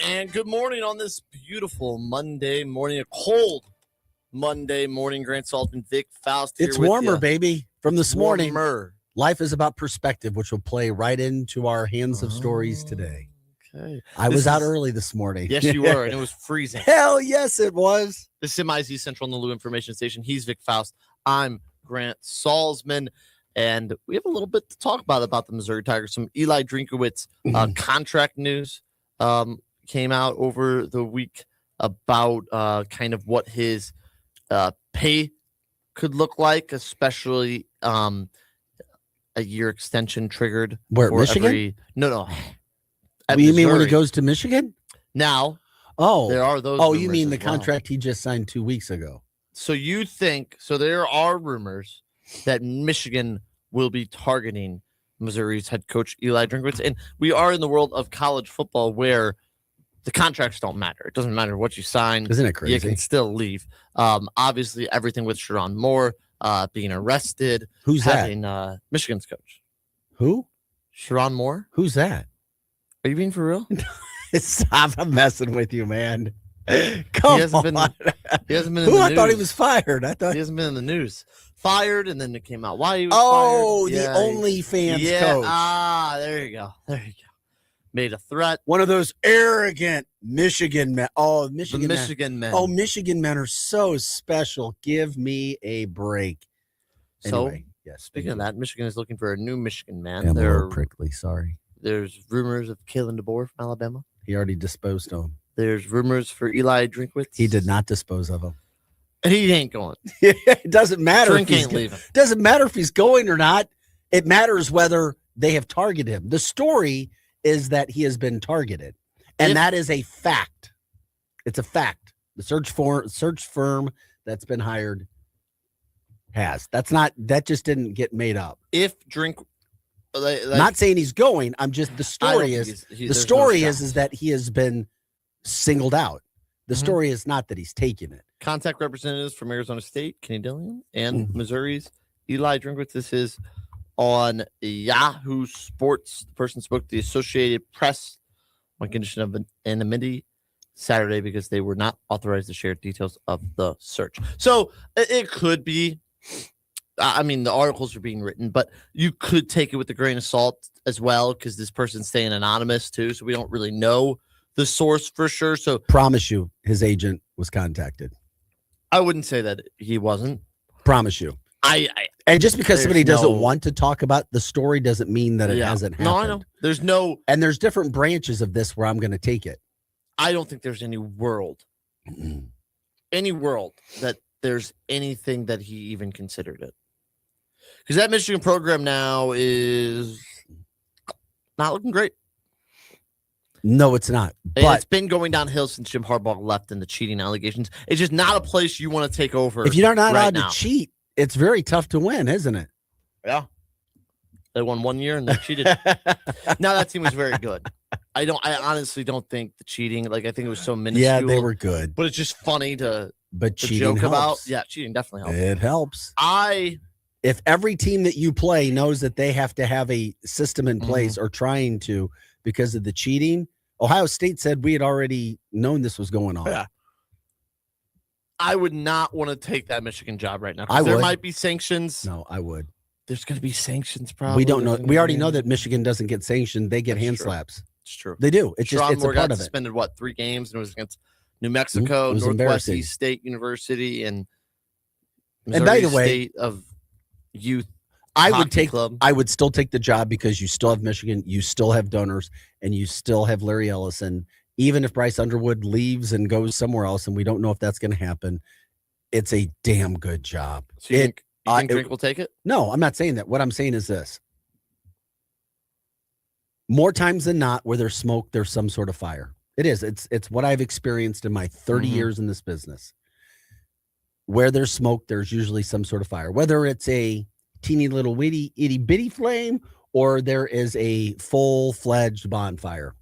And good morning on this beautiful Monday morning, a cold Monday morning. Grant Salton, Vic Faust here It's with warmer, you. baby, from this morning. Warmer. Life is about perspective, which will play right into our hands of stories today. Okay. I was out early this morning. Yes, you were, and it was freezing. Hell yes, it was. This is MIZ Central Nulu Information Station. He's Vic Faust. I'm Grant Salzman. And we have a little bit to talk about the Missouri Tigers. Some Eli Drinkowitz contract news came out over the week about kind of what his pay could look like, especially a year extension triggered. Where, Michigan? No. You mean when he goes to Michigan? Now, there are those. Oh, you mean the contract he just signed 2 weeks ago? So you think, so there are rumors that Michigan will be targeting Missouri's head coach, Eli Drinkowitz. And we are in the world of college football where the contracts don't matter. It doesn't matter what you sign. Isn't it crazy? You can still leave. Obviously, everything with Sharon Moore being arrested. Who's having, that? Michigan's coach. Who? Sharon Moore. Who's that? Are you being for real? Stop, I'm messing with you, man. Come on. He hasn't been in Who? the I news. thought he was fired. He hasn't been in the news. Fired, and then it came out why he was fired. The OnlyFans coach. There you go. Made a threat. One of those arrogant Michigan men. Oh, Michigan men. Oh, Michigan men are so special. Give me a break. Anyway, yes. Speaking of that, Michigan is looking for a new Michigan man. I'm a little prickly. Sorry. There's rumors of Kalen DeBoer from Alabama. He already disposed of him. There's rumors for Eli Drinkowitz. He did not dispose of him. He ain't going. It doesn't matter. Drink ain't leaving. Doesn't matter if he's going or not. It matters whether they have targeted him. The story is that he has been targeted, and that is a fact. It's a fact. The search firm that's been hired has. That just didn't get made up. If Not saying he's going. I'm just the story is that he has been singled out. The story is not that he's taking it. Contact representatives from Arizona State, Kenny Dillion, and Missouri's Eli Drinkowitz. This is on Yahoo Sports. The person spoke to the Associated Press on condition of anonymity Saturday because they were not authorized to share details of the search. So it could be. I mean, the articles are being written, but you could take it with a grain of salt as well because this person's staying anonymous too, so we don't really know the source for sure. So promise you, his agent was contacted. I wouldn't say that he wasn't. Promise you. And just because somebody doesn't want to talk about the story doesn't mean that it hasn't happened. No, I know. There's different branches of this where I'm going to take it. I don't think there's any world that there's anything that he even considered it. Because that Michigan program now is not looking great. No, it's not. But it's been going downhill since Jim Harbaugh left and the cheating allegations. It's just not a place you want to take over. If you're not allowed to cheat, it's very tough to win, isn't it? Yeah. They won 1 year and they cheated. Now that team was very good. I honestly don't think the cheating, I think it was so minuscule. Yeah, they were good. But it's just funny to cheating joke helps. about. Yeah, cheating definitely helps. It helps. If every team that you play knows that they have to have a system in place or trying to because of the cheating, Ohio State said we had already known this was going on. Yeah. I would not want to take that Michigan job right now. There might be sanctions. No, I would. There's going to be sanctions probably. We don't know. We already know that Michigan doesn't get sanctioned. They get hand slaps. It's true. They do. It's just it's a part of it. Suspended 3 games, and it was against New Mexico, Northwest East State University, and Missouri by the way, State of Youth. I would still take the job because you still have Michigan, you still have donors, and you still have Larry Ellison. Even if Bryce Underwood leaves and goes somewhere else, and we don't know if that's going to happen, it's a damn good job. So you think Drink will take it? No, I'm not saying that. What I'm saying is this. More times than not, where there's smoke, there's some sort of fire. It is. It's what I've experienced in my 30 years in this business. Where there's smoke, there's usually some sort of fire. Whether it's a teeny little itty bitty flame or there is a full-fledged bonfire.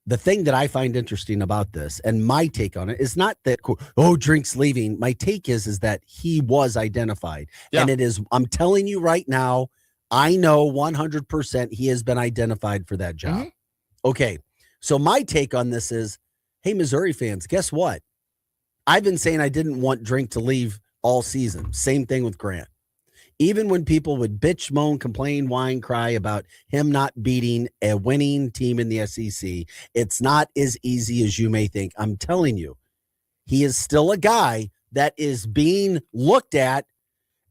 The thing that I find interesting about this, and my take on it, is not that, Drink's leaving. My take is that he was identified. Yeah. And it is, I'm telling you right now, I know 100% he has been identified for that job. Okay. So my take on this is Hey, Missouri fans, guess what? I've been saying I didn't want Drink to leave all season. Same thing with Grant. Even when people would bitch, moan, complain, whine, cry about him not beating a winning team in the SEC, it's not as easy as you may think. I'm telling you, he is still a guy that is being looked at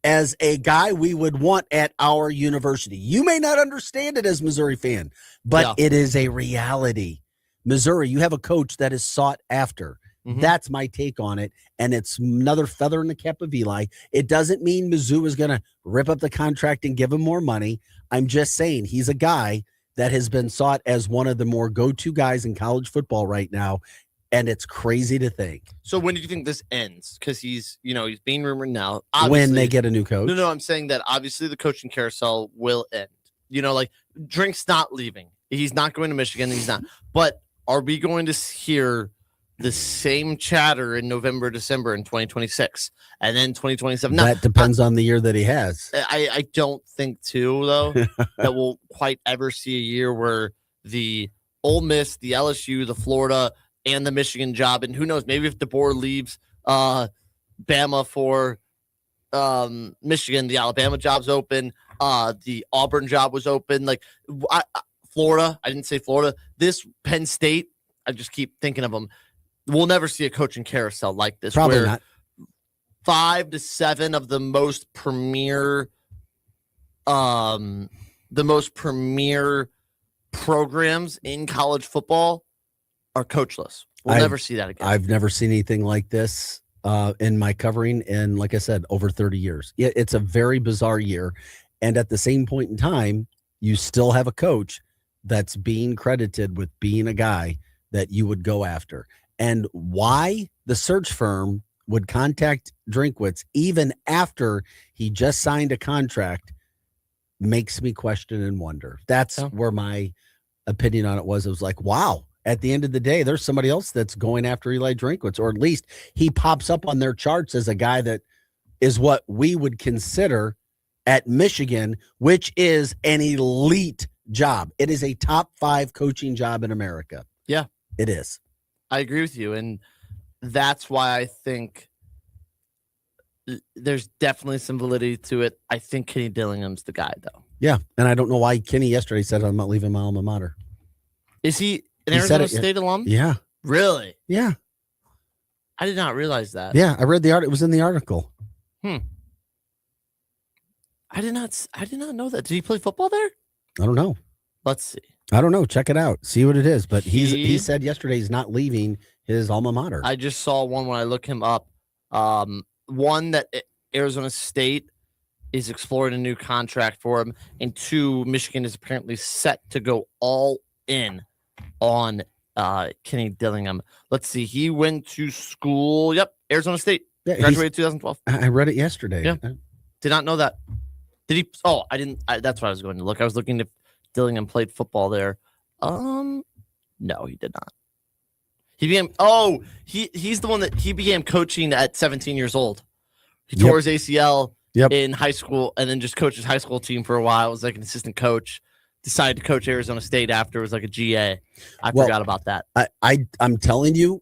as a guy we would want at our university. You may not understand it as a Missouri fan, but it is a reality. Missouri, you have a coach that is sought after. Mm-hmm. That's my take on it. And it's another feather in the cap of Eli. It doesn't mean Mizzou is going to rip up the contract and give him more money. I'm just saying he's a guy that has been sought as one of the more go-to guys in college football right now. And it's crazy to think. So when do you think this ends? Because he's being rumored now. When they get a new coach. No, I'm saying that obviously the coaching carousel will end. Like Drink's not leaving. He's not going to Michigan. He's not. But are we going to hear the same chatter in November, December in 2026 and then 2027? Now, that depends on the year that he has. I don't think too, though, that we'll quite ever see a year where the Ole Miss, the LSU, the Florida, and the Michigan job, and who knows, maybe if DeBoer leaves Bama for Michigan, the Alabama job's open, the Auburn job was open. Like Florida, I didn't say Florida. This Penn State, I just keep thinking of them. We'll never see a coaching carousel like this. Probably where not. 5 to 7 of the most premier programs in college football are coachless. We'll never see that again. I've never seen anything like this in my covering in, like I said, over 30 years. It's a very bizarre year. And at the same point in time, you still have a coach that's being credited with being a guy that you would go after. And why the search firm would contact Drinkwitz even after he just signed a contract makes me question and wonder. That's where my opinion on it was. It was like, wow, at the end of the day, there's somebody else that's going after Eli Drinkwitz, or at least he pops up on their charts as a guy that is what we would consider at Michigan, which is an elite job. It is a top 5 coaching job in America. Yeah, it is. I agree with you. And that's why I think there's definitely some validity to it. I think Kenny Dillingham's the guy, though. Yeah. And I don't know why Kenny yesterday said, I'm not leaving my alma mater. Is he an Arizona State alum? Yeah. Really? Yeah. I did not realize that. Yeah. I read the article. It was in the article. I did not know that. Did he play football there? I don't know. Let's see. I don't know. Check it out. See what it is. But he said yesterday he's not leaving his alma mater. I just saw one when I look him up. One that Arizona State is exploring a new contract for him, and 2, Michigan is apparently set to go all in on Kenny Dillingham. Let's see. He went to school. Yep, Arizona State. Yeah, graduated 2012. I read it yesterday. Yeah, did not know that. Did he? Oh, I didn't. That's what I was going to look. I was looking if Dillingham played football there. No, he did not. He began. Oh, he's the one that he began coaching at 17 years old. He tore his ACL in high school, and then just coached his high school team for a while. Was like an assistant coach. Decided to coach Arizona State after. It was like a GA. I forgot about that. I'm telling you,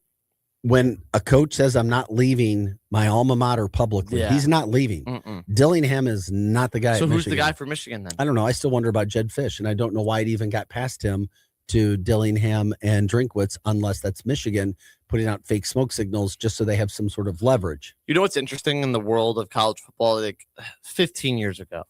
when a coach says I'm not leaving my alma mater publicly, he's not leaving. Dillingham is not the guy. So who's the guy for Michigan then? I don't know. I still wonder about Jed Fish, and I don't know why it even got past him to Dillingham and Drinkwitz, unless that's Michigan putting out fake smoke signals just so they have some sort of leverage. You know what's interesting in the world of college football? Like 15 years ago,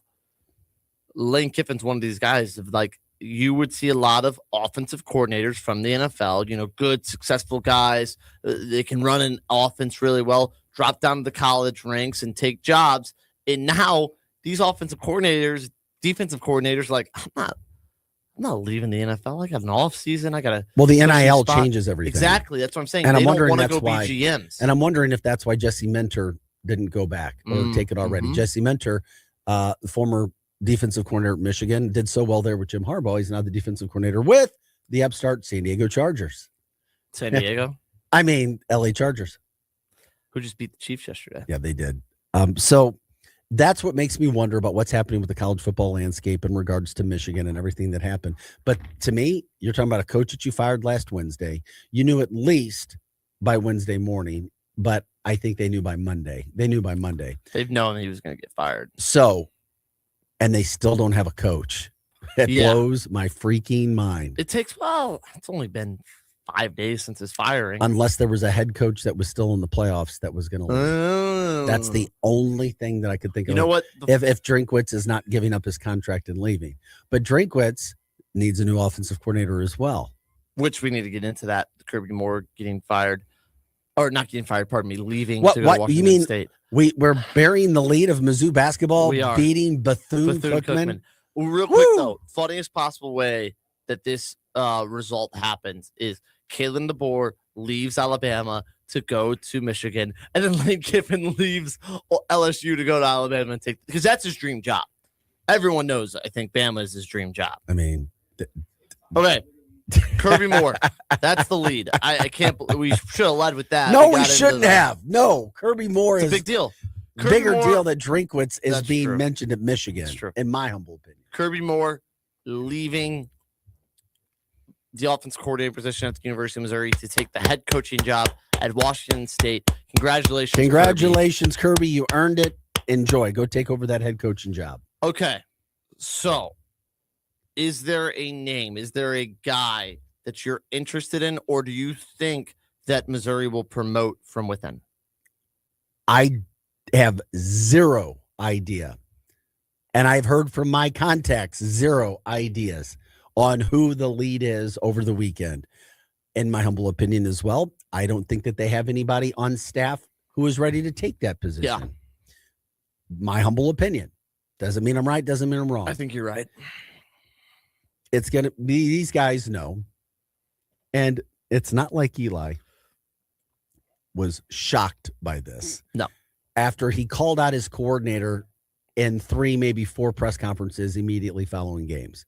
Lane Kiffin's one of these guys of like, you would see a lot of offensive coordinators from the NFL, good, successful guys. They can run an offense really well, drop down to the college ranks and take jobs. And now these offensive coordinators, defensive coordinators, like, I'm not leaving the NFL. I got an off season. I got to. Well, the NIL changes everything. Exactly. That's what I'm saying. And I'm wondering that's why. Be GMs. And I'm wondering if that's why Jesse Mentor didn't go back or take it already. Jesse Mentor, the former defensive coordinator at Michigan, did so well there with Jim Harbaugh. He's now the defensive coordinator with the upstart San Diego Chargers. San Diego? I mean, LA Chargers. Who just beat the Chiefs yesterday. Yeah, they did. So that's what makes me wonder about what's happening with the college football landscape in regards to Michigan and everything that happened. But to me, you're talking about a coach that you fired last Wednesday. You knew at least by Wednesday morning, but I think they knew by Monday. They've known he was going to get fired. So, and they still don't have a coach. It blows my freaking mind. It's only been 5 days since his firing. Unless there was a head coach that was still in the playoffs that was going to leave. That's the only thing that I could think of. You know what? If Drinkwitz is not giving up his contract and leaving. But Drinkwitz needs a new offensive coordinator as well. Which we need to get into that. Kirby Moore getting fired. Or not getting fired, pardon me, leaving what, to go what to Washington you mean, State. We're burying the lead of Mizzou basketball, We are. beating Bethune-Cookman. Well, real quick, though, funniest possible way that this result happens is Kalen DeBoer leaves Alabama to go to Michigan, and then Lane Kiffin leaves LSU to go to Alabama and because that's his dream job. Everyone knows, I think, Bama is his dream job. I mean, okay. Kirby Moore, that's the lead. I can't believe we should have led with that. No, we shouldn't have. No, Kirby Moore it's is a big deal. Bigger deal that Drinkwitz is That's being true. mentioned at Michigan, That's true. in my humble opinion. Kirby Moore leaving the offense coordinator position at the University of Missouri to take the head coaching job at Washington State. Congratulations. Congratulations, Kirby. You earned it. Enjoy. Go take over that head coaching job. Okay. So, is there a name? Is there a guy that you're interested in, or do you think that Missouri will promote from within? I have zero idea. And I've heard from my contacts, zero ideas on who the lead is over the weekend. In my humble opinion as well, I don't think that they have anybody on staff who is ready to take that position. Yeah. My humble opinion. Doesn't mean I'm right, doesn't mean I'm wrong. I think you're right. It's going to be, these guys know. And it's not like Eli was shocked by this. No. After he called out his coordinator in 3, maybe 4 press conferences immediately following games.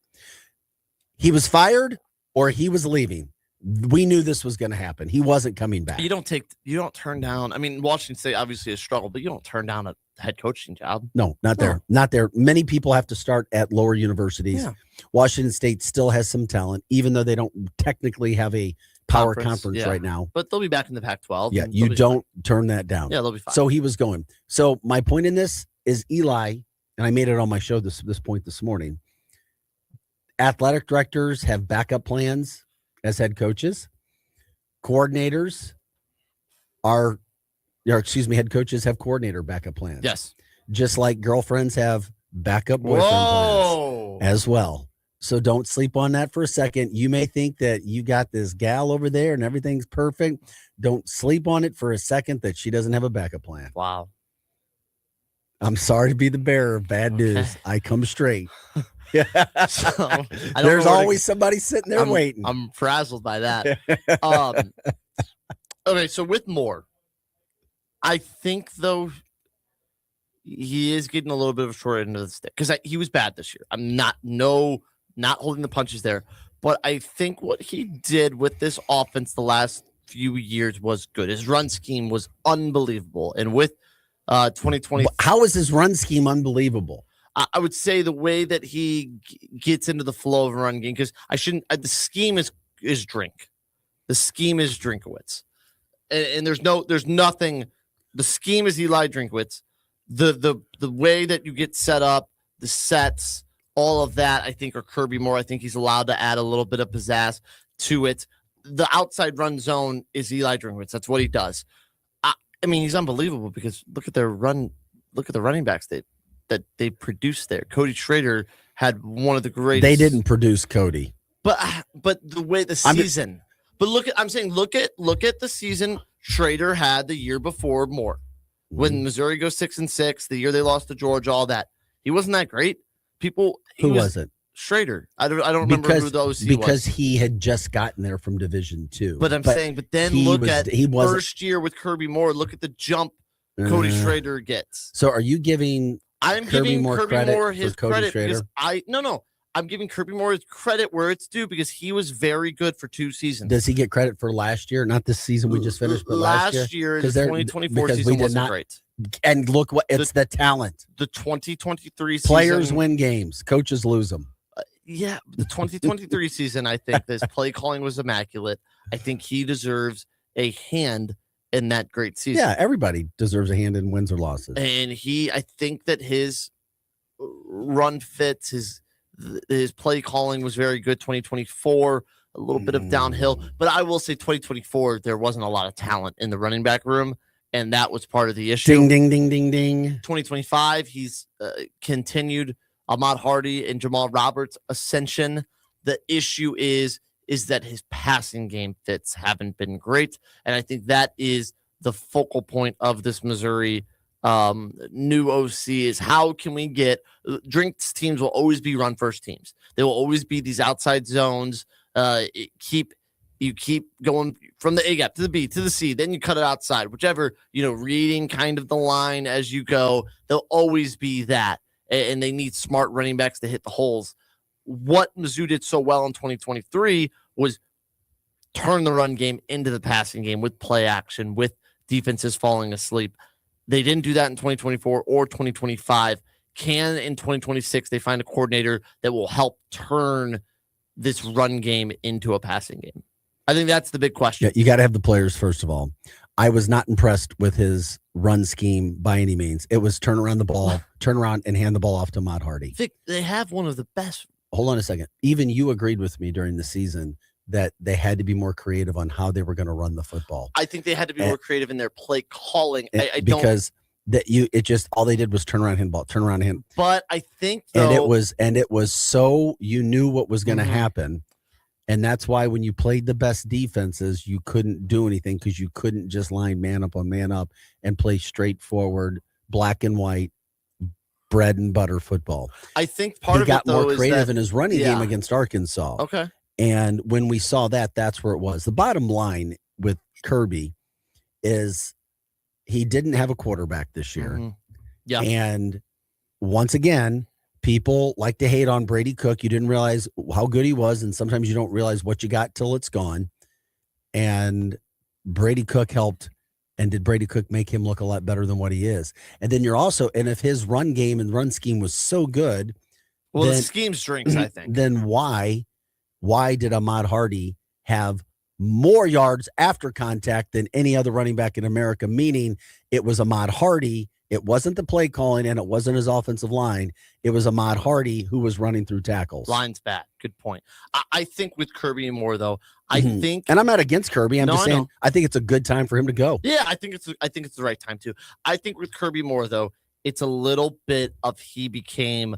He was fired or he was leaving. We knew this was going to happen. He wasn't coming back. You don't turn down. I mean, Washington State obviously has struggled, but you don't turn down a head coaching job. No, not there. Not there. Many people have to start at lower universities. Yeah. Washington State still has some talent, even though they don't technically have a power conference right now. But they'll be back in the Pac-12. Yeah, you don't turn that down. Yeah, they'll be fine. So he was going. So my point in this is Eli, and I made it on my show this point this morning. Athletic directors have backup plans as head coaches. Coordinators head coaches have coordinator backup plans. Yes. Just like girlfriends have backup boyfriend plans as well. So don't sleep on that for a second. You may think that you got this gal over there and everything's perfect. Don't sleep on it for a second that she doesn't have a backup plan. Wow. I'm sorry to be the bearer of bad news. I come straight. So, there's always somebody sitting there waiting. I'm frazzled by that. Okay, so with Moore, I think though he is getting a little bit of a short end of the stick because he was bad this year. I'm not holding the punches there, but I think what he did with this offense the last few years was good. His run scheme was unbelievable, and with 2020, how is his run scheme unbelievable? I would say the way that he gets into the flow of a run game, because the scheme is Drink. The scheme is Drinkowitz. And there's nothing. The scheme is Eli Drinkwitz. The way that you get set up, the sets, all of that, I think, are Kirby Moore. I think he's allowed to add a little bit of pizzazz to it. The outside run zone is Eli Drinkwitz. That's what he does. I mean, he's unbelievable because look at the running backs that they produced there. Cody Schrader had one of the greatest. They didn't produce Cody, but the way the season. But look at the season Schrader had the year before Moore. When Missouri goes 6-6, the year they lost to Georgia, all that. He wasn't that great. Who was it? Schrader. I don't remember who the OC was. Because he had just gotten there from Division II. But then look at first year with Kirby Moore. Look at the jump Cody Schrader gets. So are you giving Kirby Moore his credit Schrader? Because I'm giving Kirby Moore his credit where it's due because he was very good for 2 seasons. Does he get credit for last year? Not this season we just finished, but last year the 2024 season wasn't great. And look what it's the talent. The 2023 Players season, win games, coaches lose them. Yeah, the 2023 season, I think this play calling was immaculate. I think he deserves a hand in that great season. Yeah, everybody deserves a hand in wins or losses. And I think that his run fits, his play calling was very good. 2024, a little bit of downhill, but I will say 2024, there wasn't a lot of talent in the running back room, and that was part of the issue. Ding, ding, ding, ding, ding. 2025, he's continued Ahmad Hardy and Jamal Roberts' ascension. The issue is that his passing game fits haven't been great, and I think that is the focal point of this Missouri new OC is how can we get Drink's teams will always be run first teams. They will always be these outside zones. You keep going from the A gap to the B to the C, then you cut it outside, whichever, reading kind of the line as you go. They'll always be that. And they need smart running backs to hit the holes. What Mizzou did so well in 2023 was turn the run game into the passing game with play action, with defenses falling asleep. They didn't do that in 2024 or 2025. Can in 2026 they find a coordinator that will help turn this run game into a passing game? I think that's the big question. Yeah, you got to have the players, first of all. I was not impressed with his run scheme by any means. It was turn around and hand the ball off to Ahmad Hardy. Vic, they have one of the best. Hold on a second. Even you agreed with me during the season that they had to be more creative on how they were going to run the football. I think they had to be more creative in their play calling. Because all they did was turn around, hand ball, turn around, hand. But I think and it was so you knew what was going to happen. And that's why when you played the best defenses, you couldn't do anything because you couldn't just line man up on man up and play straightforward, black and white, bread and butter football. I think part of it, though, more creative in his running game Yeah. against Arkansas. Okay. And when we saw that, that's where it was. The bottom line with Kirby is he didn't have a quarterback this year. Mm-hmm. Yeah. And once again, people like to hate on Brady Cook. You didn't realize how good he was, and sometimes you don't realize what you got till it's gone. And Brady Cook helped. And did Brady Cook make him look a lot better than what he is? And then and if his run game and run scheme was so good, well, the scheme's drinks, I think. Then why did Ahmad Hardy have more yards after contact than any other running back in America? Meaning it was Ahmad Hardy. It wasn't the play calling and it wasn't his offensive line. It was Ahmad Hardy who was running through tackles. Line's bad. Good point. I think with Kirby and Moore, though, and I'm not against Kirby. I'm just saying I think it's a good time for him to go. Yeah, I think it's the right time too. I think with Kirby Moore, though, it's a little bit of he became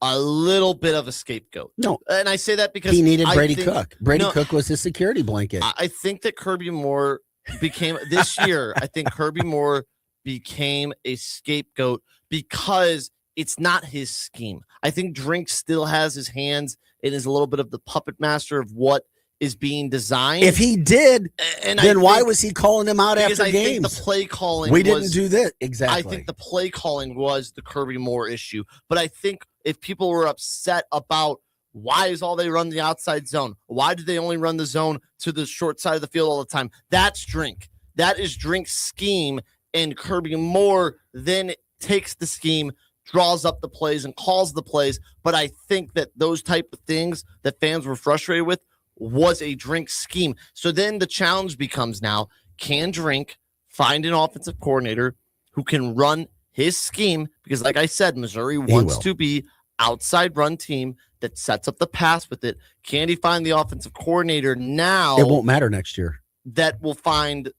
a little bit of a scapegoat. No, and I say that because he needed Brady Cook. Brady Cook was his security blanket. I think that Kirby Moore became this year. I think Kirby Moore became a scapegoat because it's not his scheme. I think Drink still has his hands and is a little bit of the puppet master of what is being designed. If he did, then why was he calling him out after games? Think the play calling didn't do that. Exactly. I think the play calling was the Kirby Moore issue. But I think if people were upset about why is all they run the outside zone? Why do they only run the zone to the short side of the field all the time? That's Drink. That is Drink's scheme. And Kirby Moore then takes the scheme, draws up the plays, and calls the plays. But I think that those type of things that fans were frustrated with was a Drink scheme. So then the challenge becomes now, can Drink find an offensive coordinator who can run his scheme? Because like I said, Missouri wants to be outside run team that sets up the pass with it. Can he find the offensive coordinator now? It won't matter next year. That will find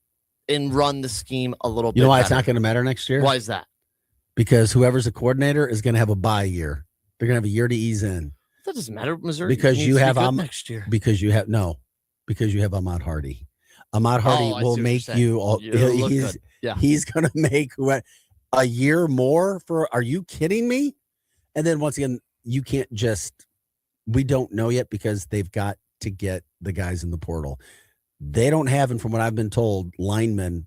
and run the scheme a little bit. You know why better. It's not going to matter next year? Why is that? Because whoever's a coordinator is going to have a bye year. They're going to have a year to ease in. That doesn't matter. Missouri because you have next year. Because you have Ahmad Hardy. Ahmad Hardy will make you. He's going to make a year more for. Are you kidding me? And then once again, you can't just. We don't know yet because they've got to get the guys in the portal. They don't have, and from what I've been told, linemen.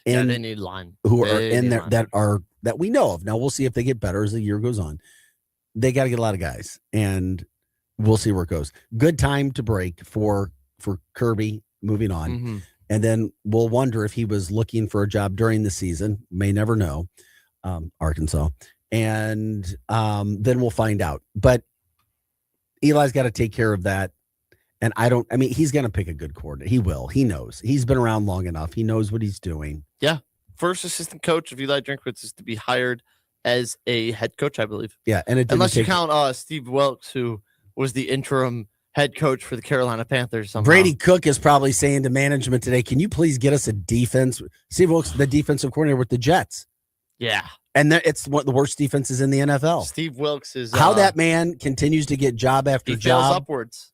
And they need line who are in there that we know of. Now we'll see if they get better as the year goes on. They got to get a lot of guys, and we'll see where it goes. Good time to break for Kirby. Moving on, And then we'll wonder if he was looking for a job during the season. May never know. Arkansas. And then we'll find out. But Eli's got to take care of that. And he's going to pick a good coordinator. He will. He knows. He's been around long enough. He knows what he's doing. Yeah. First assistant coach of Eli Drinkwitz is to be hired as a head coach, I believe. Yeah. And unless you count Steve Wilkes, who was the interim head coach for the Carolina Panthers. Somehow. Brady Cook is probably saying to management today, can you please get us a defense? Steve Wilkes, the defensive coordinator with the Jets. Yeah. And it's one of the worst defenses in the NFL. Steve Wilkes is how that man continues to get job after job. Fails upwards.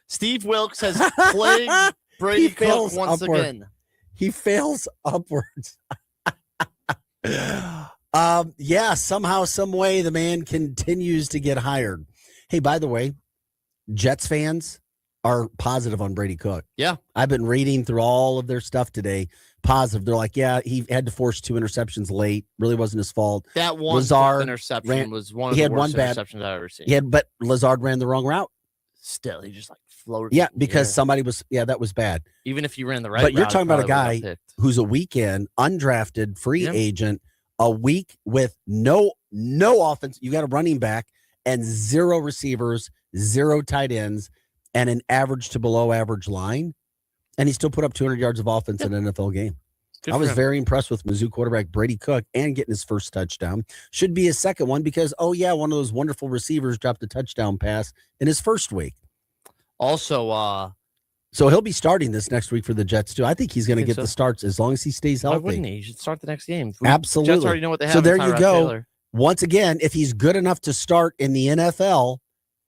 Steve Wilkes has plagued Brady Cook once again. He fails upwards. Somehow, some way, the man continues to get hired. Hey, by the way, Jets fans are positive on Brady Cook. Yeah. I've been reading through all of their stuff today. Positive. They're like, yeah, he had to force 2 interceptions late. Really wasn't his fault. That one interception was one of the worst interceptions I've ever seen. But Lazard ran the wrong route. Still, he just floated. Yeah, because somebody was, that was bad. Even if you ran the right But route, you're talking about a guy who's a weekend, undrafted, free agent, a week with no offense. You got a running back and 0 receivers, 0 tight ends, and an average to below average line. And he still put up 200 yards of offense in an NFL game. I was very impressed with Mizzou quarterback Brady Cook and getting his first touchdown. Should be his second one because, one of those wonderful receivers dropped a touchdown pass in his first week. Also, so he'll be starting this next week for the Jets too. I think he's going to get the starts as long as he stays healthy. Why wouldn't he? He should start the next game. Absolutely. Jets already know what they have. So there you go. Taylor. Once again, if he's good enough to start in the NFL,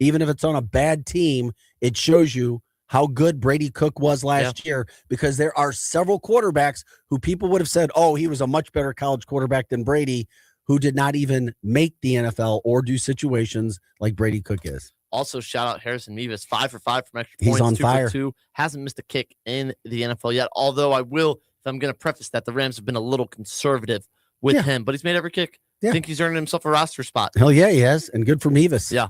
even if it's on a bad team, it shows you how good Brady Cook was last year, because there are several quarterbacks who people would have said, oh, he was a much better college quarterback than Brady, who did not even make the NFL or do situations like Brady Cook is. Also, shout out Harrison Mevis, 5 for 5 from extra points. He's on 2 fire. For 2. Hasn't missed a kick in the NFL yet. Although I will, if I'm going to preface that, the Rams have been a little conservative with him, but he's made every kick. I think he's earning himself a roster spot. Hell yeah, he has. And good for Mevis. Yeah.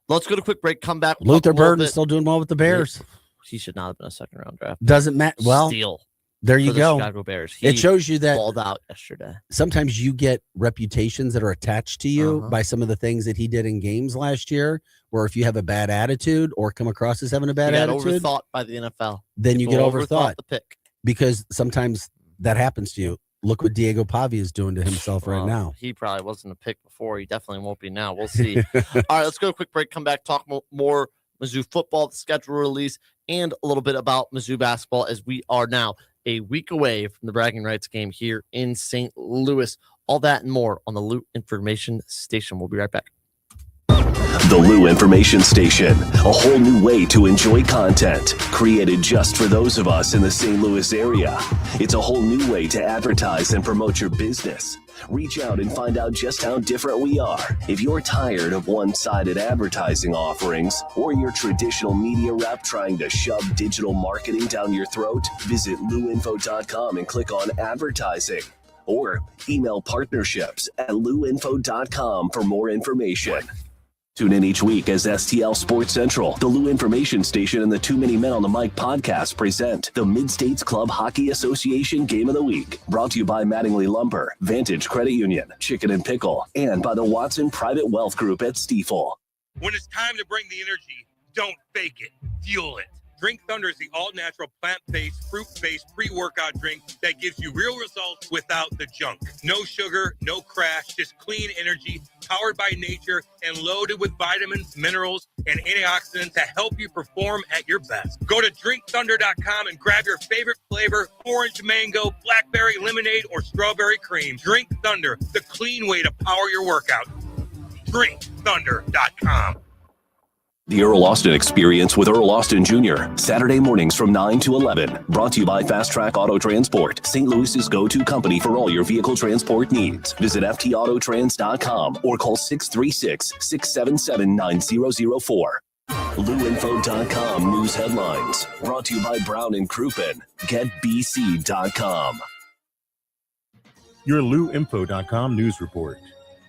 Let's go to a quick break. Come back. Luther Burden's still doing well with the Bears. He should not have been a second round draft. Doesn't matter. Well, steal. There you go. Chicago Bears. It shows you that balled out yesterday. Sometimes you get reputations that are attached to you by some of the things that he did in games last year, where if you have a bad attitude or come across as having a bad attitude, overthought by the NFL. Then you get overthought the pick. Because sometimes that happens to you. Look what Diego Pavia is doing to himself right now. He probably wasn't a pick before. He definitely won't be now. We'll see. All right, let's go to a quick break. Come back, talk more Mizzou football, the schedule release, and a little bit about Mizzou basketball, as we are now a week away from the bragging rights game here in St. Louis. All that and more on the Lou Information Station. We'll be right back. The Lou Information Station, a whole new way to enjoy content, created just for those of us in the St. Louis area. It's a whole new way to advertise and promote your business. Reach out and find out just how different we are. If you're tired of one-sided advertising offerings or your traditional media rep trying to shove digital marketing down your throat, visit louinfo.com and click on advertising. Or email partnerships at louinfo.com for more information. Tune in each week as STL Sports Central, the Lou Information Station, and the Too Many Men on the Mic podcast present the Mid-States Club Hockey Association Game of the Week. Brought to you by Mattingly Lumber, Vantage Credit Union, Chicken and Pickle, and by the Watson Private Wealth Group at Stiefel. When it's time to bring the energy, don't fake it, fuel it. Drink Thunder is the all-natural, plant-based, fruit-based pre-workout drink that gives you real results without the junk. No sugar, no crash, just clean energy, powered by nature, and loaded with vitamins, minerals, and antioxidants to help you perform at your best. Go to drinkthunder.com and grab your favorite flavor: orange mango, blackberry lemonade, or strawberry cream. Drink Thunder, the clean way to power your workout. drinkthunder.com. The Earl Austin Experience with Earl Austin Jr. Saturday mornings from 9 to 11. Brought to you by Fast Track Auto Transport, St. Louis's go-to company for all your vehicle transport needs. Visit ftautotrans.com or call 636-677-9004. LouInfo.com news headlines. Brought to you by Brown and Crouppen. GetBC.com. Your LouInfo.com news report.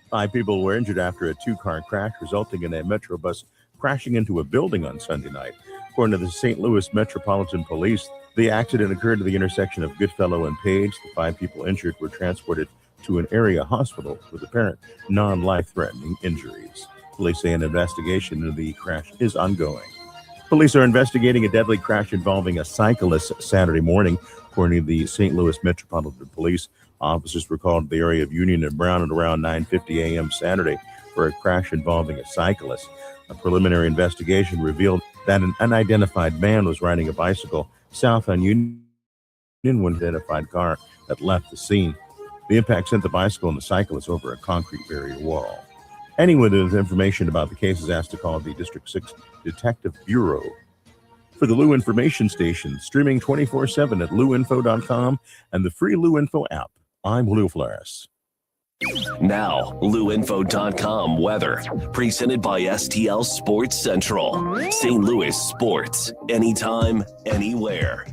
5 people were injured after a 2-car crash resulting in a Metro bus crashing into a building on Sunday night. According to the St. Louis Metropolitan Police, The accident occurred at the intersection of Goodfellow and Page. The 5 people injured were transported to an area hospital with apparent non-life-threatening injuries. Police say an investigation into the crash is ongoing. Police are investigating a deadly crash involving a cyclist Saturday morning. According to the St. Louis Metropolitan Police, officers were called to the area of Union and Brown at around 9:50 a.m. Saturday for a crash involving a cyclist. A preliminary investigation revealed that an unidentified man was riding a bicycle south on Union when an identified car that left the scene. The impact sent the bicycle and the cyclist over a concrete barrier wall. Anyone with information about the case is asked to call the District 6 Detective Bureau. For the Lou Information Station, streaming 24/7 at louinfo.com and the free Lou Info app. I'm Lou Flores. Now, louinfo.com weather, presented by STL Sports Central. St. Louis sports, anytime, anywhere.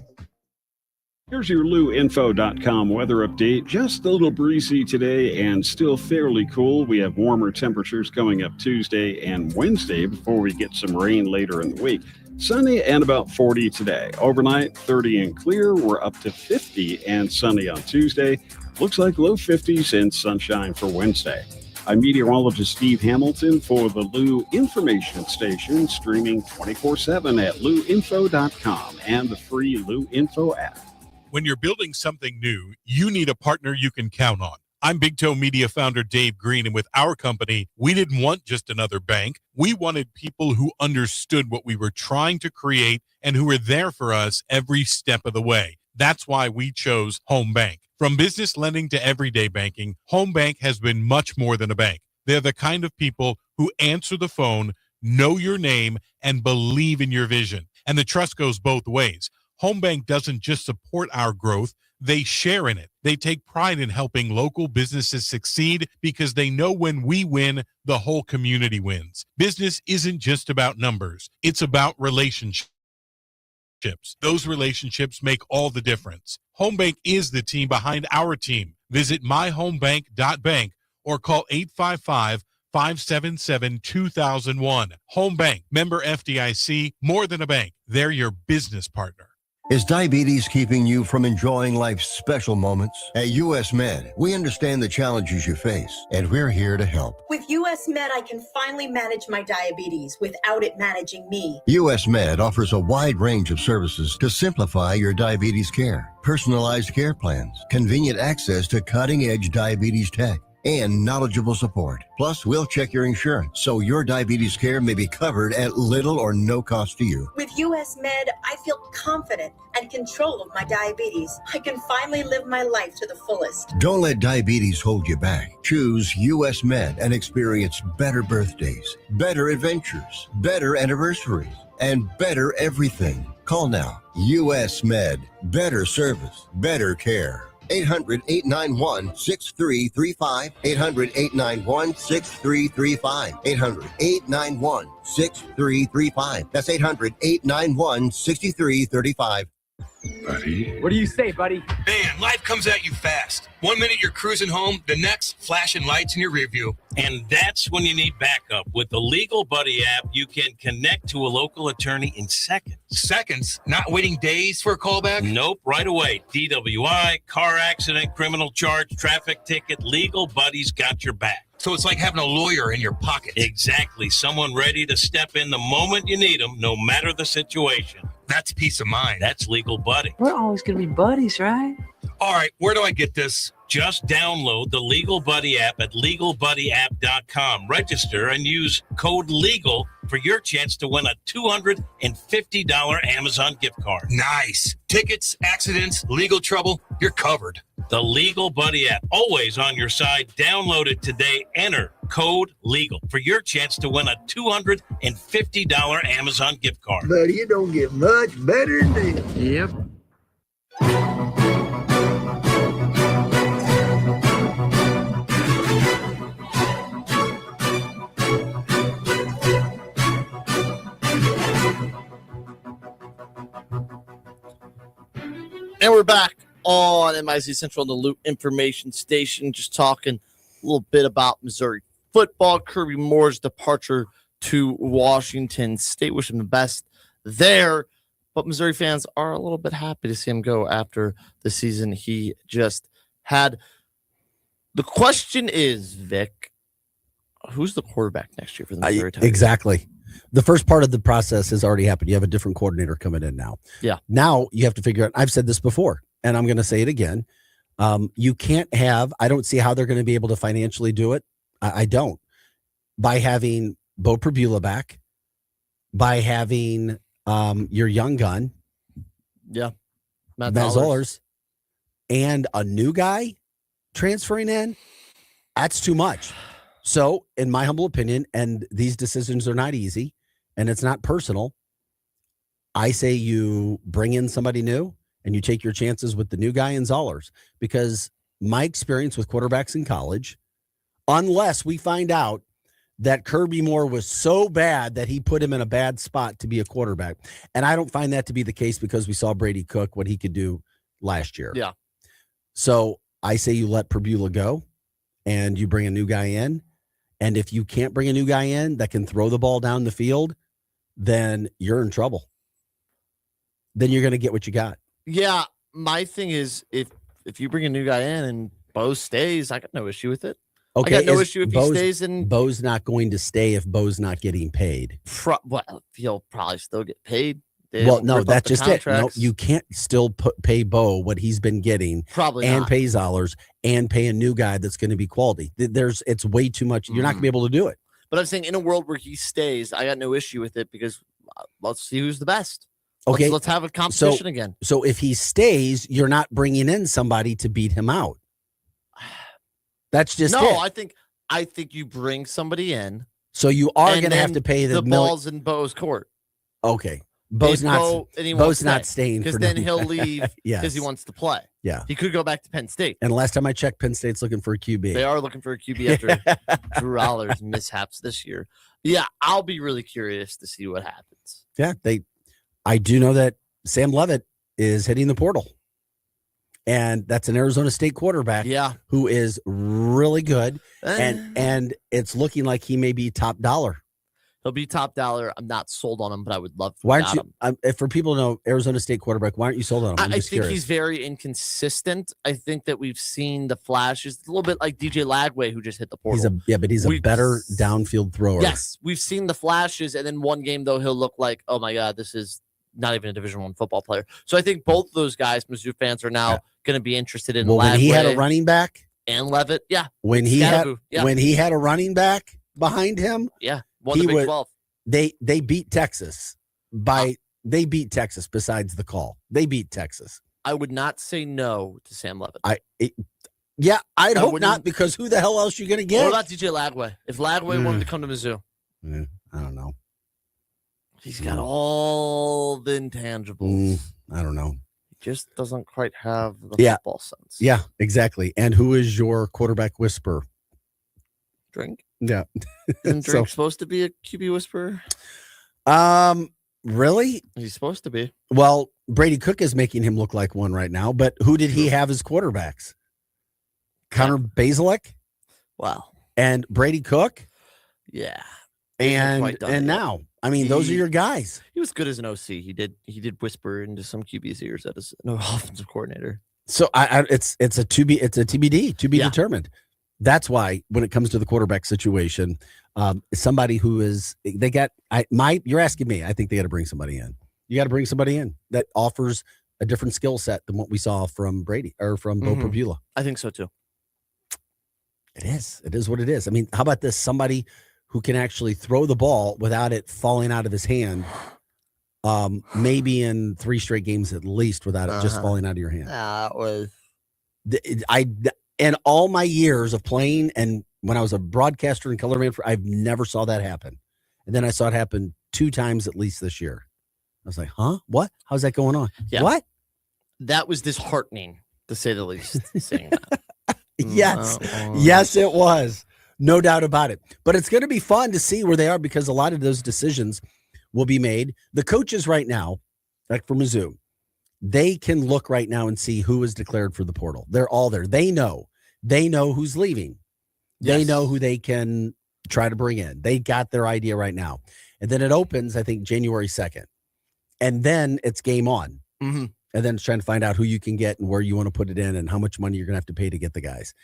Here's your louinfo.com weather update. Just a little breezy today and still fairly cool. We have warmer temperatures coming up Tuesday and Wednesday before we get some rain later in the week. Sunny and about 40 today. Overnight, 30 and clear. We're up to 50 and sunny on Tuesday. Looks like low 50s and sunshine for Wednesday. I'm meteorologist Steve Hamilton for the Lou Information Station, streaming 24/7 at louinfo.com and the free Lou Info app. When you're building something new, you need a partner you can count on. I'm Big Toe Media founder Dave Green, and with our company, we didn't want just another bank. We wanted people who understood what we were trying to create and who were there for us every step of the way. That's why we chose Home Bank. From business lending to everyday banking, Home Bank has been much more than a bank. They're the kind of people who answer the phone, know your name, and believe in your vision. And the trust goes both ways. Home Bank doesn't just support our growth, they share in it. They take pride in helping local businesses succeed because they know when we win, the whole community wins. Business isn't just about numbers, it's about relationships. Those relationships make all the difference. Home Bank is the team behind our team. Visit myhomebank.bank or call 855-577-2001. Home Bank, member FDIC, more than a bank. They're your business partner. Is diabetes keeping you from enjoying life's special moments? At US Med, we understand the challenges you face, and we're here to help. With US Med, I can finally manage my diabetes without it managing me. US Med offers a wide range of services to simplify your diabetes care. Personalized care plans, convenient access to cutting-edge diabetes tech, and knowledgeable support. Plus, we'll check your insurance so your diabetes care may be covered at little or no cost to you. With US Med, I feel confident and control of my diabetes. I can finally live my life to the fullest. Don't let diabetes hold you back. Choose US Med and experience better birthdays, better adventures, better anniversaries, and better everything. Call now. US Med. Better service, better care. 800-891-6335. 800-891-6335. 800-891-6335. That's 800-891-6335. Buddy. What do you say, buddy? Man, life comes at you fast. 1 minute you're cruising home, the next flashing lights in your rear view. And that's when you need backup. With the Legal Buddy app, you can connect to a local attorney in seconds. Seconds? Not waiting days for a callback? Nope, right away. DWI, car accident, criminal charge, traffic ticket, Legal Buddy's got your back. So it's like having a lawyer in your pocket. Exactly. Someone ready to step in the moment you need them, no matter the situation. That's peace of mind. That's Legal Buddy. We're always going to be buddies, right? All right, where do I get this? Just download the Legal Buddy app at LegalBuddyApp.com. Register and use code LEGAL for your chance to win a $250 Amazon gift card. Nice. Tickets, accidents, legal trouble, you're covered. The Legal Buddy app, always on your side. Download it today. Enter code LEGAL for your chance to win a $250 Amazon gift card. Buddy, you don't get much better than this. Yep. And we're back on MIZ Central, the Lou Information Station, just talking a little bit about Missouri football. Kirby Moore's departure to Washington State. Wish him the best there. but Missouri fans are a little bit happy to see him go after the season he just had. The question is, Vic, who's the quarterback next year for the Missouri Tigers? Exactly. The first part of the process has already happened. You have a different coordinator coming in now. Yeah. Now you have to figure out, I've said this before, and I'm going to say it again. You can't have, I don't see how they're going to be able to financially do it. I don't. By having Bo Prabula back, by having your young gun, Matt Zollers, and a new guy transferring in, that's too much. So, in my humble opinion, and these decisions are not easy, and it's not personal, I say you bring in somebody new and you take your chances with the new guy in Zollers, because my experience with quarterbacks in college, unless we find out that Kirby Moore was so bad that he put him in a bad spot to be a quarterback, and I don't find that to be the case because we saw Brady Cook, what he could do last year. Yeah. So I say you let Prabula go and you bring a new guy in. And if you can't bring a new guy in that can throw the ball down the field, then you're in trouble. Then you're going to get what you got. Yeah, my thing is, if you bring a new guy in and Bo stays, I got no issue with it. Okay, I got no issue if he stays. And Bo's not going to stay if Bo's not getting paid. Well, he'll probably still get paid. Well, no, that's just it. No, you can't still pay Bo what he's been getting, probably, and not. pay Zollers and pay a new guy that's going to be quality. It's way too much. You're not going to be able to do it. But I'm saying, in a world where he stays, I got no issue with it, because let's see who's the best. Okay, let's have a competition again. So if he stays, you're not bringing in somebody to beat him out. That's just no. it. I think you bring somebody in. So you are going to have to pay the balls in Bo's court. Okay. Bo's not staying, because then he'll leave because he wants to play. Yeah, he could go back to Penn State. And last time I checked, Penn State's looking for a QB. They are looking for a QB after Drew Aller's mishaps this year. Yeah, I'll be really curious to see what happens. Yeah, I do know that Sam Leavitt is hitting the portal, and that's an Arizona State quarterback. Yeah, who is really good, and it's looking like he may be top dollar. He'll be top dollar. I'm not sold on him, but I would love to. Why aren't you? If for people to know Arizona State quarterback, why aren't you sold on him? I think he's very inconsistent. I think that we've seen the flashes, a little bit like DJ Lagway, who just hit the portal. But he's a better downfield thrower. Yes, we've seen the flashes, and then one game though he'll look like, oh my god, this is not even a Division I football player. So I think both of those guys, Mizzou fans, are now going to be interested in. Well, Lagway when he had a running back and Leavitt, when he had a running back behind him, won the Big 12. They beat Texas they beat Texas. Besides the call, they beat Texas. I would not say no to Sam Leavitt. I'd hope not, because who the hell else are you going to get? What about DJ Lagway? If Lagway wanted to come to Mizzou, I don't know. He's got all the intangibles. I don't know. He just doesn't quite have the football sense. Yeah, exactly. And who is your quarterback whisperer? Drink. Yeah. Isn't Drake supposed to be a QB whisperer? Really? He's supposed to be. Well, Brady Cook is making him look like one right now, but who did he have as quarterbacks? Connor Bazelak? Wow. And Brady Cook? Yeah. And now, I mean, those are your guys. He was good as an OC. He did whisper into some QB's ears as an offensive coordinator. So it's a TBD, to be determined. That's why when it comes to the quarterback situation, somebody who is you're asking me, I think they got to bring somebody in. You got to bring somebody in that offers a different skill set than what we saw from Brady or from Bo Prabula. I think so too. It is what it is. I mean, how about this? Somebody who can actually throw the ball without it falling out of his hand, maybe in 3 straight games at least, without it just falling out of your hand. That was in all my years of playing, and when I was a broadcaster and color man, I've never saw that happen. And then I saw it happen 2 times at least this year. I was like, huh? What? How's that going on? Yeah. What? That was disheartening, to say the least, saying that. Yes, it was. No doubt about it. But it's going to be fun to see where they are, because a lot of those decisions will be made. The coaches right now, like for Mizzou, they can look right now and see who is declared for the portal. They're all there. They know who's leaving. Yes. They know who they can try to bring in. They got their idea right now. And then it opens, I think, January 2nd. and then it's game on. Mm-hmm. And then it's trying to find out who you can get and where you want to put it in and how much money you're going to have to pay to get the guys.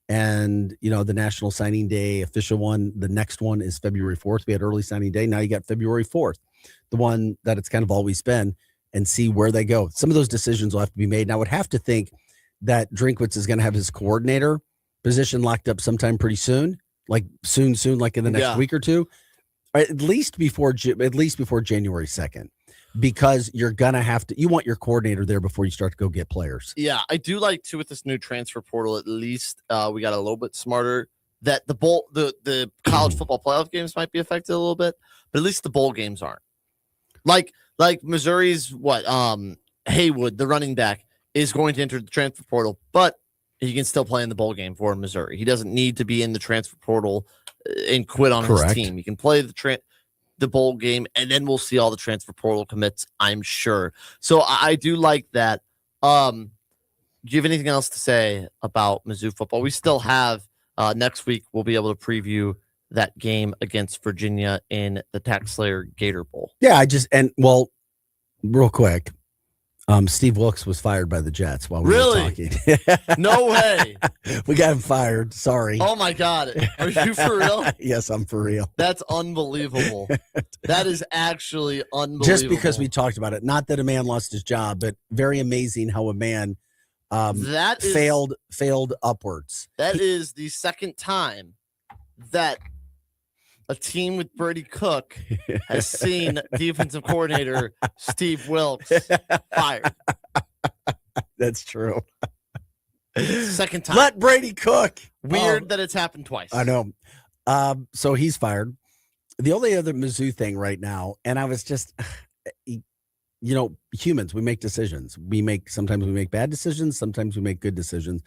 And, the National Signing Day official one, the next one is February 4th. We had early signing day. Now you got February 4th, the one that it's kind of always been, and see where they go. Some of those decisions will have to be made. Now I would have to think that Drinkwitz is going to have his coordinator position locked up sometime pretty soon, like soon, like in the next week or two, or at least before January 2nd. Because you're going to have to, you want your coordinator there before you start to go get players. Yeah, I do like too with this new transfer portal, at least we got a little bit smarter that the college football playoff games might be affected a little bit, but at least the bowl games aren't. Like Missouri's Haywood, the running back, is going to enter the transfer portal, but he can still play in the bowl game for Missouri. He doesn't need to be in the transfer portal and quit on his team. He can play the bowl game, and then we'll see all the transfer portal commits, I'm sure. So I do like that. Do you have anything else to say about Mizzou football? We still have next week, we'll be able to preview that game against Virginia in the Tax Slayer Gator Bowl. Yeah, real quick, Steve Wilkes was fired by the Jets while we were talking. No way. We got him fired. Sorry. Oh my God. Are you for real? Yes, I'm for real. That's unbelievable. That is actually unbelievable. Just because we talked about it. Not that a man lost his job, but very amazing how a man failed upwards. That is the second time that a team with Brady Cook has seen defensive coordinator Steve Wilkes fired. That's true. Second time. Let Brady cook. Weird that it's happened twice. I know. So he's fired. The only other Mizzou thing right now, and I was just, humans, we make decisions. Sometimes we make bad decisions. Sometimes we make good decisions.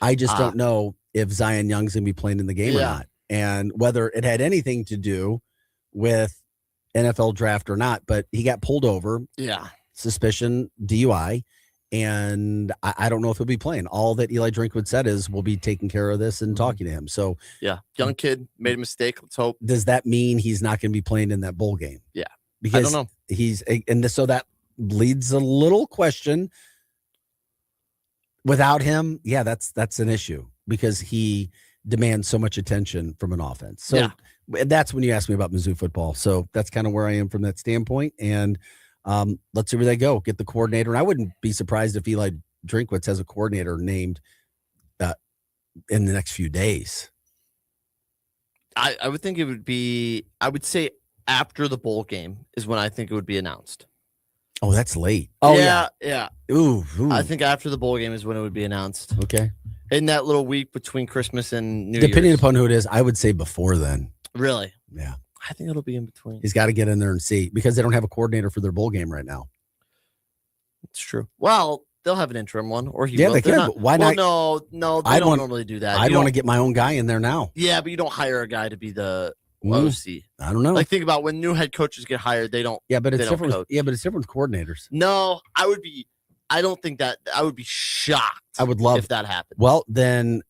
I just don't know if Zion Young's going to be playing in the game or not. And whether it had anything to do with NFL draft or not, but he got pulled over. Yeah. Suspicion, DUI. And I don't know if he'll be playing. All that Eli Drinkwitz said is we'll be taking care of this and talking to him. So, yeah, young kid made a mistake. Let's hope. Does that mean he's not going to be playing in that bowl game? Yeah. Because I don't know. So that leads a little question. Without him, yeah, that's an issue because he demands so much attention from an offense. So that's when you ask me about Mizzou football. So that's kind of where I am from that standpoint. And let's see where they go. Get the coordinator. And I wouldn't be surprised if Eli Drinkwitz has a coordinator named in the next few days. I would think it would be, I would say after the bowl game is when I think it would be announced. Oh, that's late. Oh, yeah. Ooh. I think after the bowl game is when it would be announced. Okay. In that little week between Christmas and New Depending Year's. upon who it is, I would say before then. Really? Yeah. I think it'll be in between. He's got to get in there and see because they don't have a coordinator for their bowl game right now. It's true. Well, they'll have an interim one, or he will. They can. Not, why well, not? No, they don't normally do that. I'd want to get my own guy in there now. Yeah, but you don't hire a guy to be the OC. I don't know. Like think about when new head coaches get hired, they don't. Yeah, but it's different. But it's different with coordinators. No, I don't think that. I would be shocked. I would love if that happened. Well, then.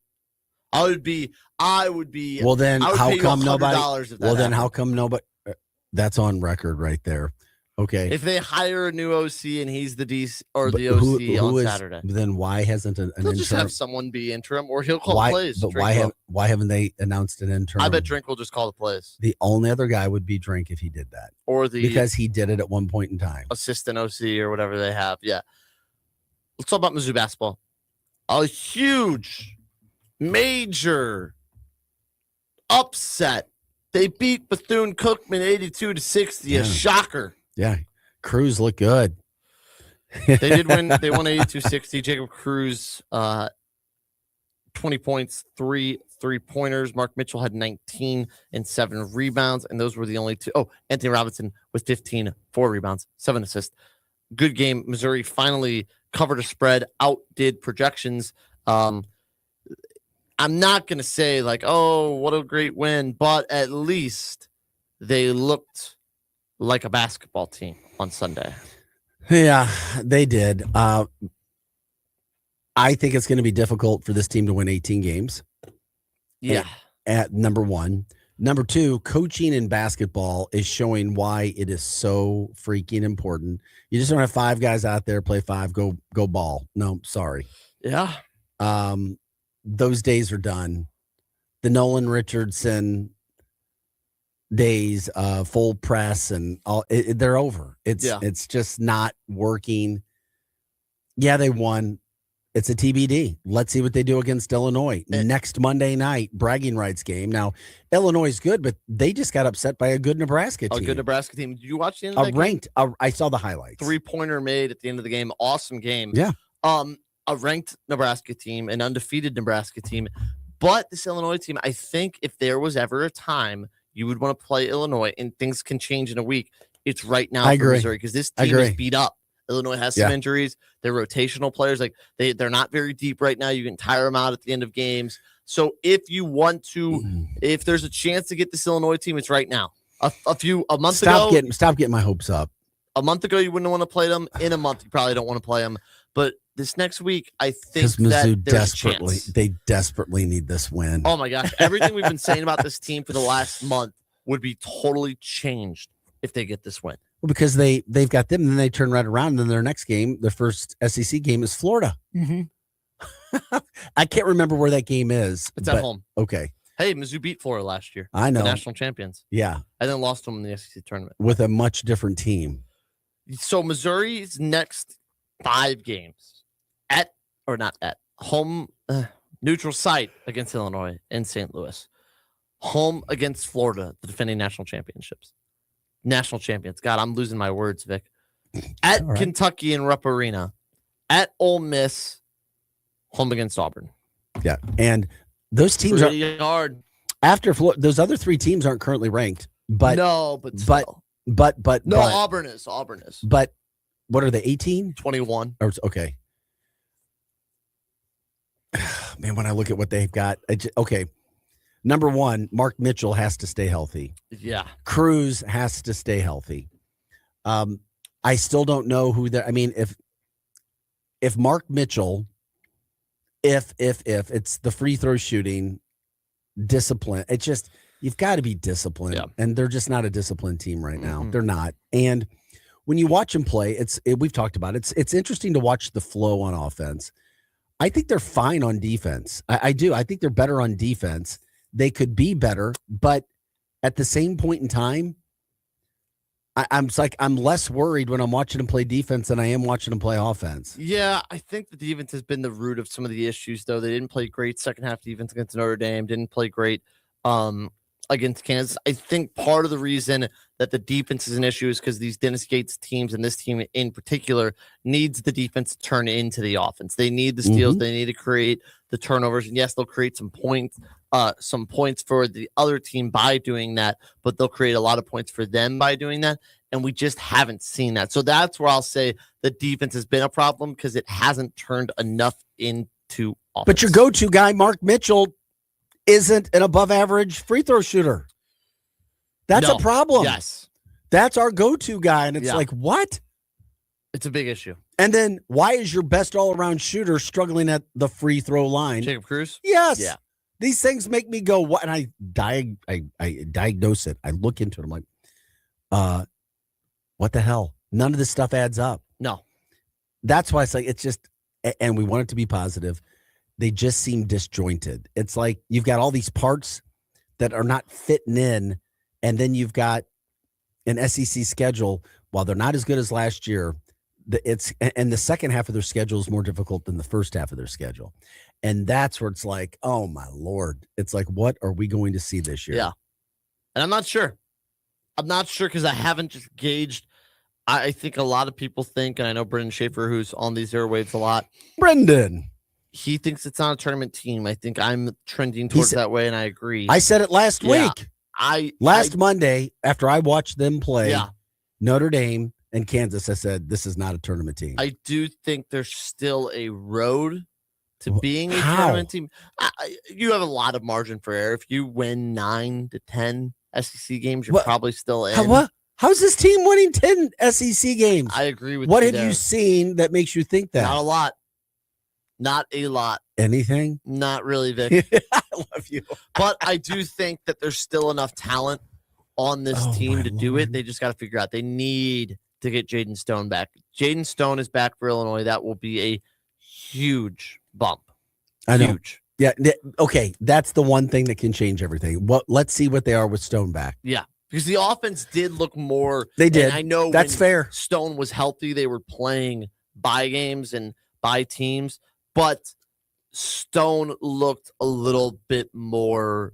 I would be. Well, then how come nobody? Well, then how come nobody? That's on record right there. Okay. If they hire a new OC and he's the DC or the OC on Saturday, then why hasn't an they'll interim? just have someone be interim, or he'll call plays. But why haven't they announced an interim? I bet Drink will just call the plays. The only other guy would be Drink if he did that, because he did it at one point in time. Assistant OC or whatever they have. Yeah. Let's talk about Mizzou basketball. A huge, major upset. They beat Bethune-Cookman 82-60. A shocker. Yeah. Cruz looked good. They did win. They won 82-60. Jacob Cruz, 20 points, 3 3-pointers. Mark Mitchell had 19 and 7 rebounds, and those were the only two. Oh, Anthony Robinson with 15, 4 rebounds, 7 assists. Good game. Missouri finally covered a spread, outdid projections. I'm not going to say like, oh, what a great win, but at least they looked like a basketball team on Sunday. Yeah, they did. I think it's going to be difficult for this team to win 18 games. Yeah. At number one. Number 2, coaching in basketball is showing why it is so freaking important. You just don't have 5 guys out there, play 5, go ball. No, sorry. Yeah. Those days are done. The Nolan Richardson days, full press and all, they're over. It's just not working. Yeah, they won. It's a TBD. Let's see what they do against Illinois next Monday night, bragging rights game. Now, Illinois is good, but they just got upset by a good Nebraska team. A good Nebraska team. Did you watch the end of that ranked? I saw the highlights. 3-pointer made at the end of the game. Awesome game. Yeah. A ranked Nebraska team, an undefeated Nebraska team. But this Illinois team, I think if there was ever a time you would want to play Illinois and things can change in a week, it's right now for Missouri because this team is beat up. Illinois has some injuries. They're rotational players. Like they're not very deep right now. You can tire them out at the end of games. So if you want to, if there's a chance to get this Illinois team, it's right now. A month ago. Stop getting my hopes up. A month ago, you wouldn't want to play them. In a month, you probably don't want to play them. But this next week, I think that Mizzou they desperately need this win. Oh my gosh. Everything we've been saying about this team for the last month would be totally changed if they get this win. Well, because they've got them, and then they turn right around, and then their next game, their first SEC game is Florida. Mm-hmm. I can't remember where that game is. It's at home. Okay. Hey, Mizzou beat Florida last year. I know. The national champions. Yeah. And then lost them in the SEC tournament. With a much different team. So Missouri's next 5 games home, neutral site against Illinois and St. Louis. Home against Florida, the defending national champions. God, I'm losing my words, Vic. At Kentucky in Rupp Arena. At Ole Miss. Home against Auburn. Yeah. And those teams pretty hard. After those other 3 teams aren't currently ranked. But no, but Auburn is. But what are they, 18? 21. Okay. Man, when I look at what they've got, okay. Number 1, Mark Mitchell has to stay healthy. Yeah. Cruz has to stay healthy. I still don't know who they're. I mean, if Mark Mitchell, if it's the free throw shooting, discipline, it's just you've got to be disciplined, and they're just not a disciplined team right now. Mm-hmm. They're not. And when you watch them play, we've talked about it. It's interesting to watch the flow on offense. I think they're fine on defense. I do. I think they're better on defense. They could be better, but at the same point in time, I'm less worried when I'm watching them play defense than I am watching them play offense. Yeah, I think the defense has been the root of some of the issues, though. They didn't play great second half defense against Notre Dame, didn't play great against Kansas. I think part of the reason that the defense is an issue is because these Dennis Gates teams, and this team in particular, needs the defense to turn into the offense. They need the steals. Mm-hmm. They need to create the turnovers. And yes, they'll create some points for the other team by doing that, but they'll create a lot of points for them by doing that. And we just haven't seen that. So that's where I'll say the defense has been a problem because it hasn't turned enough into offense. But your go-to guy, Mark Mitchell, isn't an above average free throw shooter. That's a problem. Yes. That's our go-to guy. And it's like, what? It's a big issue. And then why is your best all-around shooter struggling at the free throw line? Jacob Cruz? Yes. Yeah. These things make me go, what? And I diagnose it. I look into it. I'm like, what the hell? None of this stuff adds up. No. That's why it's just, and we want it to be positive. They just seem disjointed. It's like you've got all these parts that are not fitting in, and then you've got an SEC schedule. While they're not as good as last year, and the second half of their schedule is more difficult than the first half of their schedule. And that's where it's like, oh my Lord. It's like, what are we going to see this year? Yeah. And I'm not sure. Because I haven't just gauged. I think a lot of people think, and I know Brendan Schaefer, who's on these airwaves a lot. Brendan. He thinks it's not a tournament team. I think I'm trending towards that way, and I agree. I said it last week. Last Monday, after I watched them play Notre Dame and Kansas, I said, this is not a tournament team. I do think there's still a road to being a tournament team. You have a lot of margin for error. If you win 9 to 10 SEC games, you're probably still in. How's this team winning 10 SEC games? I agree with you. What have you seen that makes you think that? Not a lot. Not a lot. Anything? Not really, Vic. I love you. But I do think that there's still enough talent on this team to do it. They just got to figure out. They need to get Jaden Stone back. Jaden Stone is back for Illinois. That will be a huge bump. I know. Huge. Yeah. Okay. That's the one thing that can change everything. Let's see what they are with Stone back. Yeah. Because the offense did look more. They did. I know that's fair. Stone was healthy. They were playing bye games and bye teams, but Stone looked a little bit more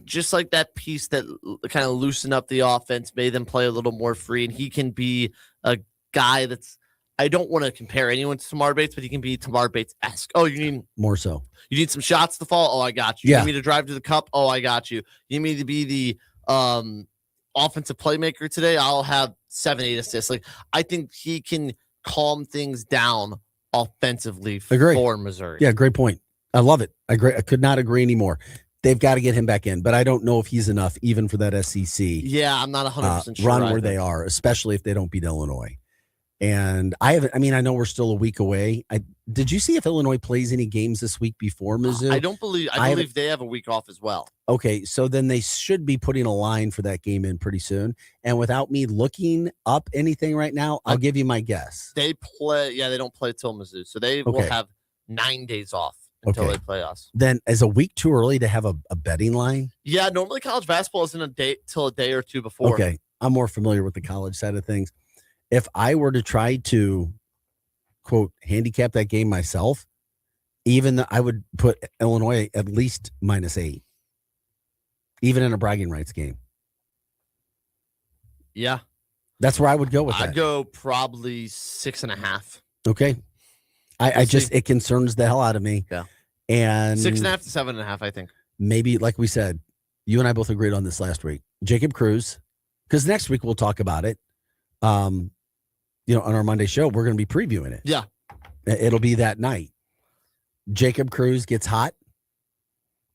just like that piece that kind of loosened up the offense, made them play a little more free. And he can be a guy that's, I don't want to compare anyone to Tamar Bates, but he can be Tamar Bates-esque. Oh, you need more so. You need some shots to fall. Oh, I got you. Yeah. You need me to drive to the cup. Oh, I got you. You need me to be the offensive playmaker today. I'll have 7-8 assists. Like, I think he can calm things down offensively for Missouri. Yeah, great point. I love it. I could not agree anymore. They've got to get him back in, but I don't know if he's enough even for that SEC. Yeah, I'm not 100% sure. Run where they are, especially if they don't beat Illinois. And I know we're still a week away. Did you see if Illinois plays any games this week before Mizzou? I believe they have a week off as well. Okay, so then they should be putting a line for that game in pretty soon. And without me looking up anything right now, I'll give you my guess. They don't play till Mizzou. So they will have 9 days off until they play us. Then is a week too early to have a betting line? Yeah, normally college basketball isn't a day or two before. Okay, I'm more familiar with the college side of things. If I were to try to, quote, handicap that game myself, I would put Illinois at least -8, even in a bragging rights game. Yeah. That's where I would go with that. I'd go probably 6.5. Okay. It concerns the hell out of me. Yeah. And 6.5 to 7.5, I think. Maybe, like we said, you and I both agreed on this last week. Jacob Cruz, because next week we'll talk about it. On our Monday show, we're going to be previewing it. Yeah. It'll be that night. Jacob Cruz gets hot.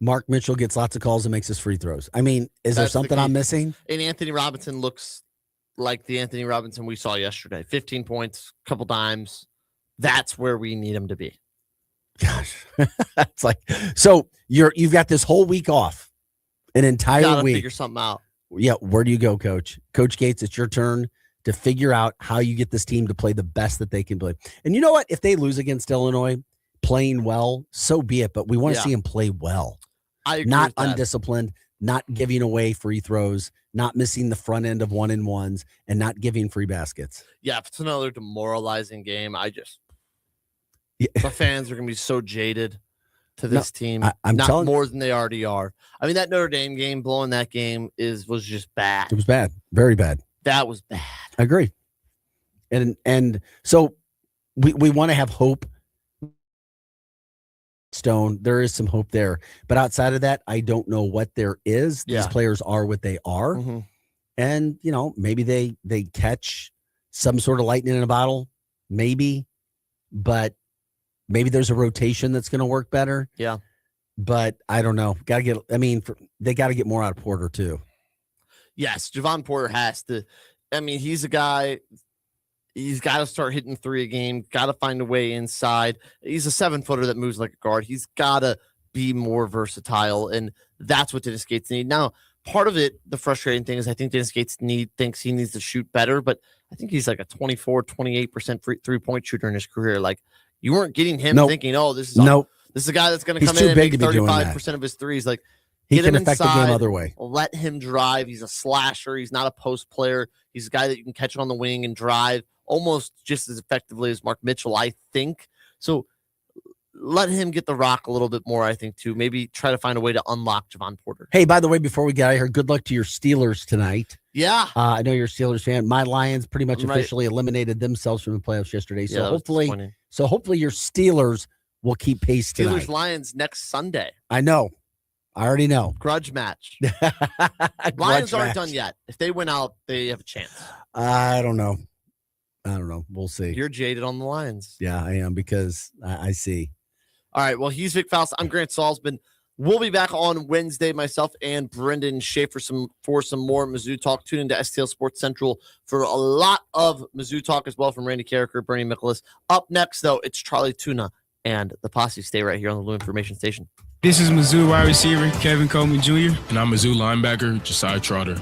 Mark Mitchell gets lots of calls and makes his free throws. I mean, is there something I'm missing? And Anthony Robinson looks like the Anthony Robinson we saw yesterday. 15 points, couple dimes. That's where we need him to be. Gosh. It's like, so you've got this whole week off, an entire week. Figure something out. Yeah. Where do you go, Coach? Coach Gates, it's your turn to figure out how you get this team to play the best that they can play. And you know what? If they lose against Illinois playing well, so be it. But we want to see them play well. I agree not with that. Undisciplined, not giving away free throws, not missing the front end of 1-and-1s, and not giving free baskets. Yeah, if it's another demoralizing game, the fans are going to be so jaded to this team. I'm not telling more than they already are. I mean, that Notre Dame game, blowing that game was just bad. It was bad. Very bad. That was bad. I agree. And so we want to have hope. Stone, there is some hope there. But outside of that, I don't know what there is. These players are what they are. Mm-hmm. And, maybe they catch some sort of lightning in a bottle. Maybe. But maybe there's a rotation that's going to work better. Yeah. But I don't know. They got to get more out of Porter too. Yes, Javon Porter has to. I mean, he's a guy. He's got to start hitting 3 a game. Got to find a way inside. He's a 7-footer that moves like a guard. He's got to be more versatile, and that's what Dennis Gates need. Now, part of it, the frustrating thing is I think Dennis Gates thinks he needs to shoot better, but I think he's like a 28% three-point shooter in his career. Like, you weren't getting him thinking, oh, this is a guy that's going to come in and make 35% of his threes. Like, he get can him affect inside, the game other way. Let him drive. He's a slasher. He's not a post player. He's a guy that you can catch on the wing and drive almost just as effectively as Mark Mitchell, I think. So let him get the rock a little bit more, I think, too. Maybe try to find a way to unlock Javon Porter. Hey, by the way, before we get out of here, good luck to your Steelers tonight. Yeah. I know you're a Steelers fan. My Lions pretty much officially eliminated themselves from the playoffs yesterday. So hopefully your Steelers will keep pace tonight. Steelers-Lions next Sunday. I know. I already know. Grudge match. Lions aren't done yet. If they win out, they have a chance. I don't know. We'll see. You're jaded on the Lions. Yeah, I am because I see. All right. Well, he's Vic Faust. I'm Grant Salzman. We'll be back on Wednesday, myself and Brendan Schaefer for some more Mizzou talk. Tune into STL Sports Central for a lot of Mizzou talk as well from Randy Carricker, Bernie Michaelis. Up next, though, it's Charlie Tuna and the posse stay right here on the Lou Information Station. This is Mizzou wide receiver Kevin Coleman Jr. And I'm Mizzou linebacker Josiah Trotter.